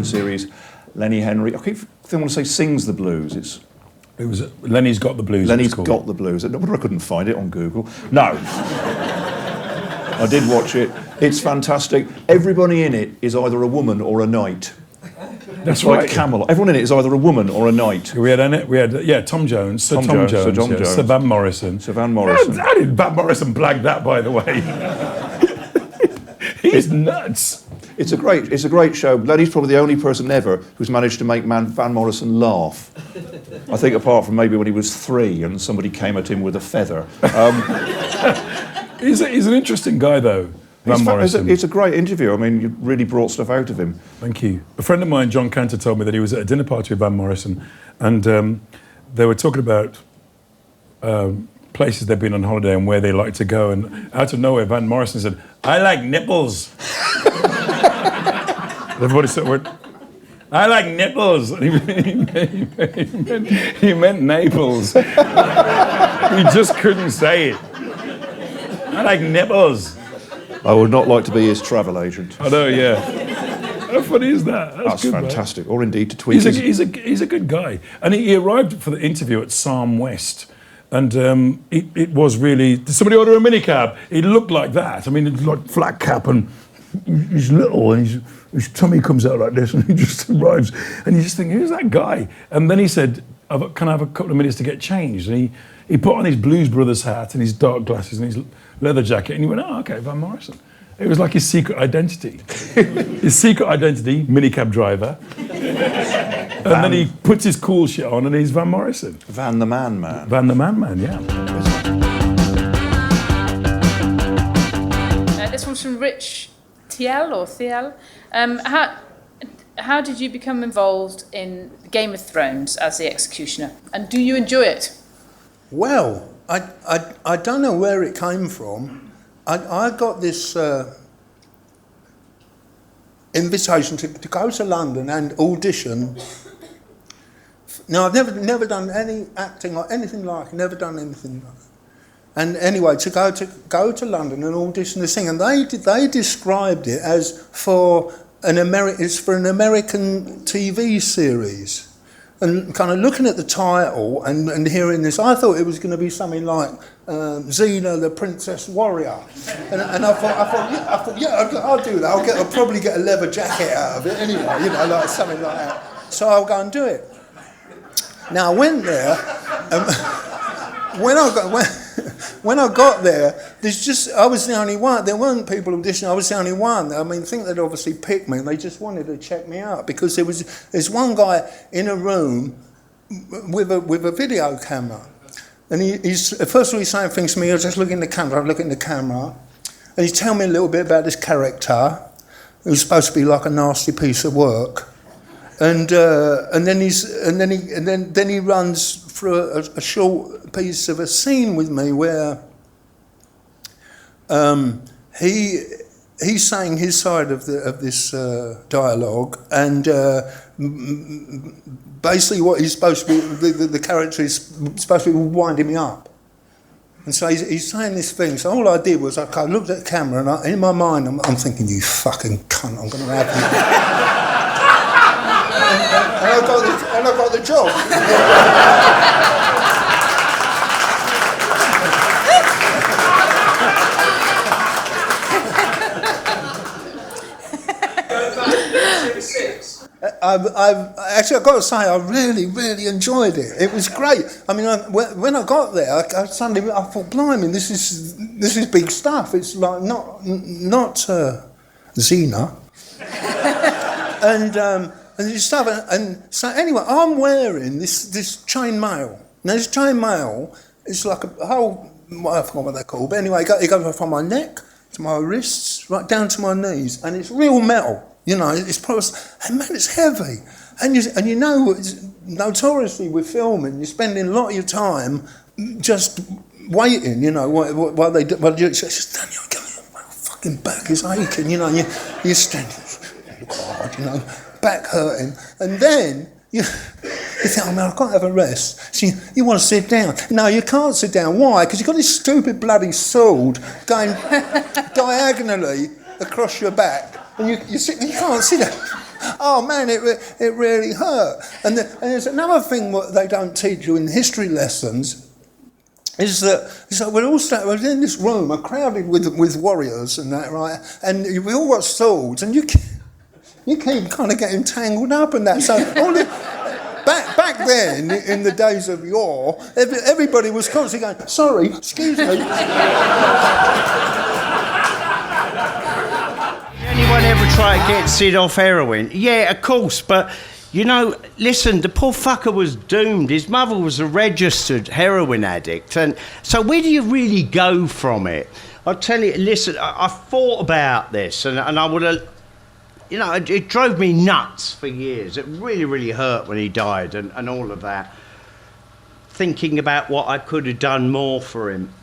compilation series. Lenny Henry. I keep want to say sings the blues. It was Lenny's Got the Blues. Lenny's Got the Blues. No wonder I couldn't find it on Google. No. I did watch it. It's fantastic. Everybody in it is either a woman or a knight. That's like right. Camelot. Everyone in it is either a woman or a knight. We had Tom Jones, Sir Tom Jones, Sir Van Morrison. Sir Van Morrison. How did Van Morrison blag that, by the way? He's nuts. It's a great show. Lenny's probably the only person ever who's managed to make Van Morrison laugh. I think apart from maybe when he was 3 and somebody came at him with a feather. He's an interesting guy, though. Van Morrison. It's a great interview. I mean, you really brought stuff out of him. Thank you. A friend of mine, John Cantor, told me that he was at a dinner party with Van Morrison, and they were talking about places they've been on holiday and where they like to go, and out of nowhere, Van Morrison said, "I like nipples." Everybody said, "I like nipples." And he meant Naples. He just couldn't say it. I like nipples. I would not like to be his travel agent. I know, yeah. How funny is that? That's good, fantastic. Man. Or indeed to tweet. He's a good guy. And he arrived for the interview at Psalm West. And it was really... Did somebody order a minicab? He looked like that. I mean, it's like flat cap and he's little and his tummy comes out like this and he just arrives. And you just think, who's that guy? And then he said, can I have a couple of minutes to get changed? And he put on his Blues Brothers hat and his dark glasses and his leather jacket, and he went, "Oh, okay, Van Morrison." It was like his secret identity. His secret identity, minicab driver. And then he puts his cool shit on, and he's Van Morrison. Van the Man. Van the Man, yeah. This one's from Rich Thiel. How did you become involved in Game of Thrones as the executioner, and do you enjoy it? Well, I don't know where it came from. I got this invitation to go to London and audition. Now, I've never done any acting or anything like it, never done anything like it. And anyway, to go to London and audition this thing, and they described it as for an American TV series. And kind of looking at the title and hearing this, I thought it was going to be something like Xena, the Princess Warrior. And I thought, yeah, I'll do that. I'll probably get a leather jacket out of it anyway, like something like that. So I'll go and do it. Now I went there. When I got there, I was the only one. There weren't people auditioning. I was the only one. I mean, I think they'd obviously picked me, and they just wanted to check me out because there's one guy in a room with a video camera, and he's first of all he's saying things to me. I just look in the camera. I look in the camera, and he's telling me a little bit about this character who's supposed to be like a nasty piece of work, and then he runs through a short piece of a scene with me where he's saying his side of this dialogue, and basically what he's supposed to be, the character is supposed to be winding me up. And so he's saying this thing. So all I did was I looked at the camera, and in my mind I'm thinking, you fucking cunt, I'm going to have you. and I got the job. I've got to say, I really, really enjoyed it. It was great. I mean, when I got there, I thought, blimey, this is big stuff. It's like not Xena, and this stuff. And so anyway, I'm wearing this chainmail. Now this chainmail is like a whole. I forgot what they're called, but anyway, it goes from my neck to my wrists, right down to my knees, and it's real metal. It's probably, and man, it's heavy. And you know, notoriously with filming, you're spending a lot of your time just waiting, while they do. Well, you just stand there, my fucking back is aching, and you're standing, hard, back hurting, and then you think, oh man, I can't have a rest. So you want to sit down. No, you can't sit down. Why? Because you've got this stupid bloody sword going diagonally across your back. And you can't sit down. Oh man, it really hurt. And there's another thing what they don't teach you in history lessons is that we're all in this room, are crowded with warriors and that, right? And we all got swords, and you keep kind of getting tangled up and that. So all back then, in the days of yore, everybody was constantly going, sorry, excuse me. Anyone ever try to get Sid off heroin? Yeah, of course, but, you know, listen, the poor fucker was doomed. His mother was a registered heroin addict, and so where do you really go from it? I'll tell you, listen, I thought about this, and I would have... You know, it drove me nuts for years. It really, really hurt when he died and all of that. Thinking about what I could have done more for him.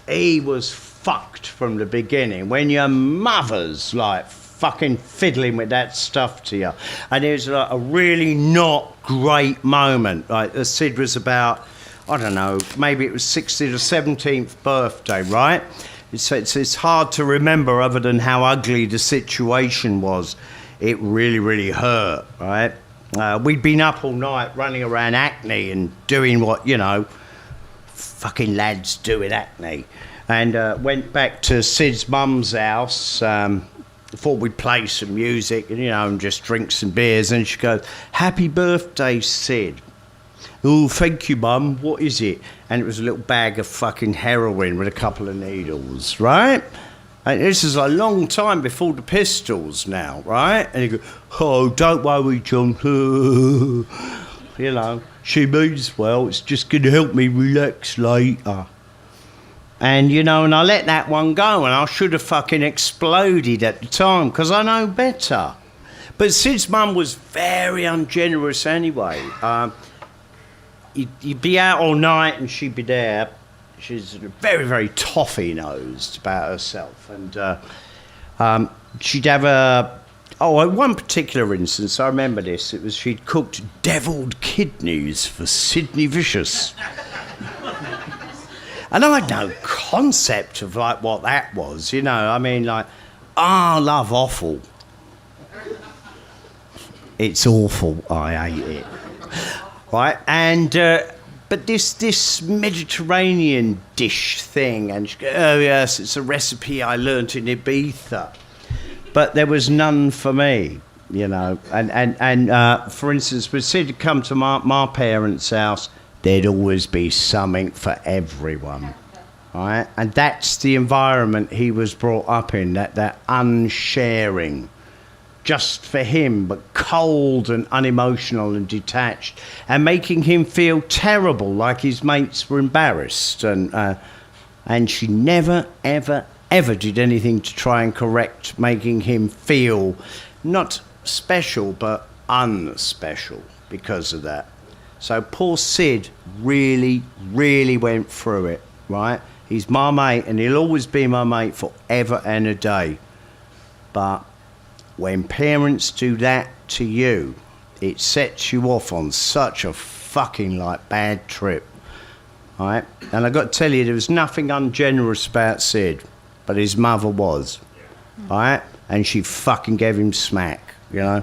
He was fucked from the beginning. When your mother's, like, fucking fiddling with that stuff to you. And it was, like, a really not great moment. Like, the Sid was about, I don't know, maybe it was 16th or 17th birthday, right? It's hard to remember other than how ugly the situation was. It really, really hurt, right? We'd been up all night running around Acne and doing what, you know, fucking lads do in Acne. And went back to Sid's mum's house. Thought we'd play some music and, you know, and just drink some beers. And she goes, "Happy birthday, Sid." "Oh, thank you, Mum. What is it?" And it was a little bag of fucking heroin with a couple of needles, right? And this is a long time before the Pistols now, right? And he goes, "Oh, don't worry, John." You know, she means well. It's just going to help me relax later. And, you know, and I let that one go, and I should have fucking exploded at the time, because I know better. But Sid's mum was very ungenerous anyway. You'd be out all night and she'd be there. She's very, very toffee-nosed about herself. And she'd have one particular instance, I remember this. It was she'd cooked devilled kidneys for Sidney Vicious. And I had no concept of, like, what that was, you know. I mean, like, I love offal. It's awful. I hate it. Right, and but this Mediterranean dish thing, and she goes, "Oh yes, it's a recipe I learnt in Ibiza," but there was none for me, you know. And for instance, when Sid had come to my parents' house, there'd always be something for everyone, right? And that's the environment he was brought up in, that unsharing. Just for him, but cold and unemotional and detached, and making him feel terrible, like his mates were embarrassed. And she never, ever, ever did anything to try and correct making him feel not special, but unspecial because of that. So poor Sid really, really went through it, right? He's my mate, and he'll always be my mate forever and a day. But when parents do that to you, it sets you off on such a fucking, like, bad trip, right? And I got to tell you, there was nothing ungenerous about Sid, but his mother was, right? And she fucking gave him smack, you know?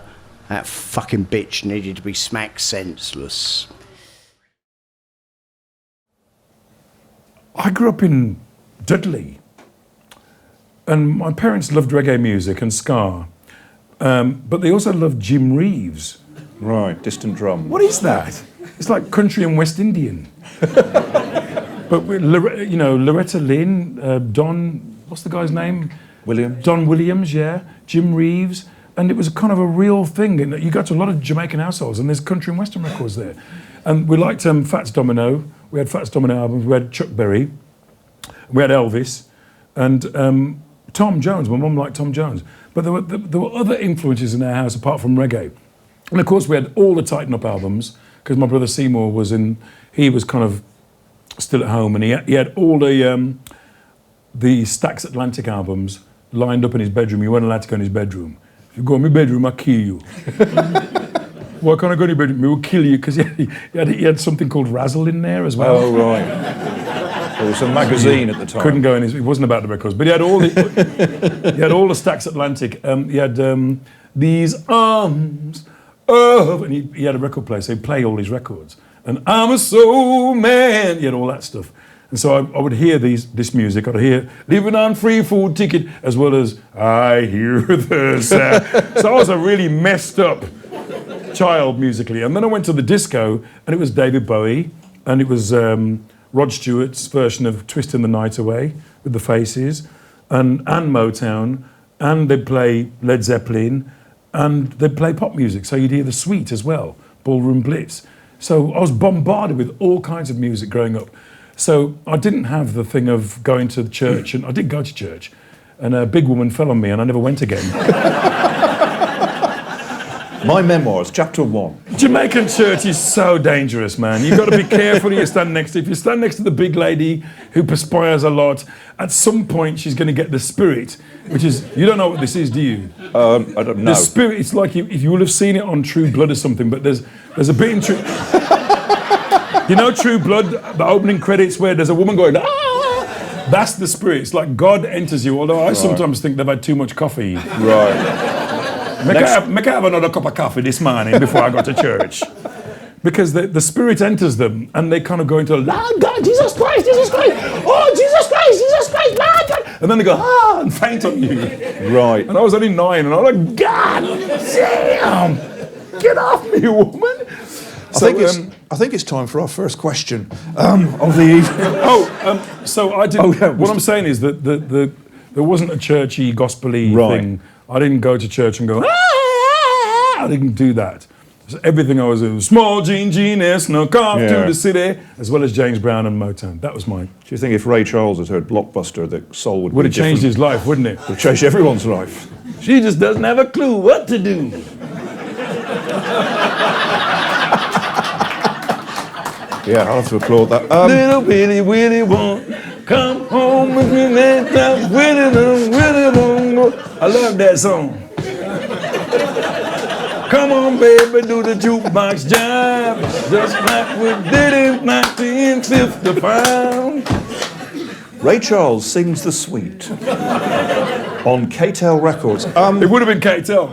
That fucking bitch needed to be smacked senseless. I grew up in Dudley, and my parents loved reggae music and ska. But they also loved Jim Reeves. Right, distant drum. What is that? It's like country and West Indian. But you know, Loretta Lynn, Don, what's the guy's name? Williams. Don Williams, yeah. Jim Reeves. And it was kind of a real thing. And you go to a lot of Jamaican households, and there's country and Western records there. And we liked Fats Domino. We had Fats Domino albums. We had Chuck Berry. We had Elvis. And Tom Jones. My mum liked Tom Jones. But there were other influences in our house apart from reggae. And of course we had all the Tighten Up albums, because my brother Seymour he was kind of still at home, and he had all the Stax Atlantic albums lined up in his bedroom. You weren't allowed to go in his bedroom. If you go in my bedroom, I'll kill you. Why can't I go in your bedroom? We will kill you, because he had something called Razzle in there as well. Oh, right. There was a magazine at the time. Couldn't go in. It wasn't about the records, but he had all the Stax Atlantic. He had these arms of, and he had a record player, so he'd play all his records. And I'm a soul man, he had all that stuff. And so I would hear this music. I'd hear Living on Free Food Ticket, as well as I Hear the Sound. So I was a really messed up child musically. And then I went to the disco, and it was David Bowie, and it was Rod Stewart's version of Twisting the Night Away with the Faces, and Motown, and they'd play Led Zeppelin, and they'd play pop music. So you'd hear the Sweet as well, Ballroom Blitz. So I was bombarded with all kinds of music growing up. So I didn't have the thing of going to church, and I did go to church, and a big woman fell on me, and I never went again. My memoirs, chapter 1. Jamaican church is so dangerous, man. You've got to be careful who you stand next to. If you stand next to the big lady who perspires a lot, at some point she's going to get the spirit, which is, you don't know what this is, do you? I don't know. The spirit, it's like if you will have seen it on True Blood or something, but there's a bit in True... You know True Blood, the opening credits where there's a woman going, ah! That's the spirit. It's like God enters you, although I sometimes think they've had too much coffee. Right. Make I have another cup of coffee this morning before I go to church. Because the spirit enters them and they kind of go into, Lord God, Jesus Christ, oh, Jesus Christ, Lord God. And then they go, ah, and faint on you. Right. And I was only 9 and I was like, God damn, get off me, woman. I think it's time for our first question of the evening. So I didn't, what I'm saying is that there wasn't a churchy, gospel-y thing. I didn't go to church and go, I didn't do that. So everything I was doing, small Gene snuck off to the city, as well as James Brown and Motown. That was mine. Do you think if Ray Charles had heard Blockbuster, that soul would have changed his life, wouldn't it? Would have changed everyone's life. She just doesn't have a clue what to do. Yeah, I'll have to applaud that. Little bitty willy won't come home with me next time. I love that song. Come on, baby, do the jukebox job, just like we did in 1955. Ray Charles sings The Sweet on KTEL Records. It would have been KTEL.